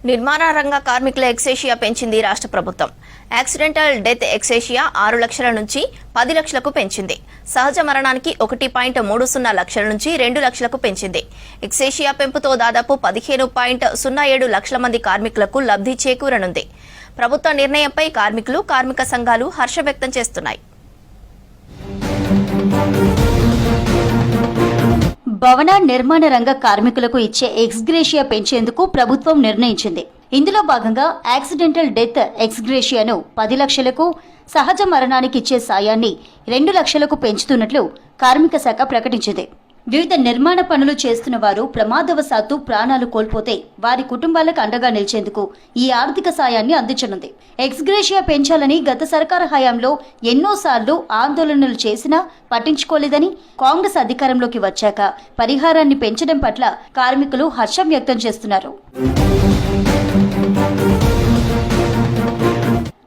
నిర్మాణ రంగ కార్మికుల ఎక్సేషియా పెంచింది రాష్ట్ర ప్రభుత్వం. యాక్సిడెంటల్ డెత్ ఎక్సేషియా 6 లక్షల నుంచి 10 లక్షలకు పెంచింది. సహజ మరణానికి 1.30 లక్షల నుంచి 2 లక్షలకు పెంచింది. ఎక్సేషియా పెంపుతో దాదాపు 15.07 లక్షల మంది కార్మికులకు లబ్ధి చేకూరనుంది. ప్రభుత్వ నిర్ణయంపై కార్మికులు, కార్మిక సంఘాలు హర్షం వ్యక్తం చేస్తున్నాయి. భవన నిర్మాణ రంగ కార్మికులకు ఇచ్చే ఎక్స్గ్రేషియా పెంచేందుకు ప్రభుత్వం నిర్ణయించింది. ఇందులో భాగంగా యాక్సిడెంటల్ డెత్ ఎక్స్గ్రేషియాను 10 లక్షలకు, సహజ మరణానికి ఇచ్చే సాయాన్ని 2 లక్షలకు పెంచుతున్నట్లు కార్మిక శాఖ ప్రకటించింది. వివిధ నిర్మాణ పనులు చేస్తున్న వారు ప్రమాదవశాత్తు ప్రాణాలు కోల్పోతే వారి కుటుంబాలకు అండగా నిలిచేందుకు ఈ ఆర్థిక సాయాన్ని అందించనుంది. ఎక్స్గ్రేషియా పెంచాలని గత సర్కారు హయాంలో ఎన్నోసార్లు ఆందోళనలు చేసినా పట్టించుకోలేదని, కాంగ్రెస్ అధికారంలోకి వచ్చాక పరిహారాన్ని పెంచడం పట్ల కార్మికులు హర్షం వ్యక్తం చేస్తున్నారు.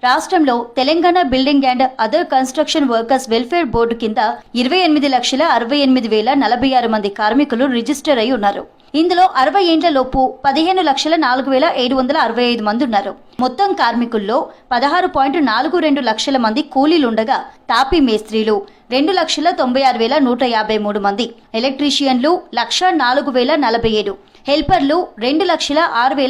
రాష్ట్రంలో Telangana building and other construction workers welfare board కింద 28,68,046 మంది కార్మికులు రిజిస్టర్ అయి ఉన్నారు. ఇందులో 60 ఏండ్ల లోపు 15,04,765 మంది ఉన్నారు. మొత్తం కార్మికుల్లో 16.42 లక్షల మంది కూలీలుండగా తాపీ మేస్త్రీలు 2,96,153 మంది, ఎలక్ట్రీషియన్లు 1,04,047, హెల్పర్లు 2,06,000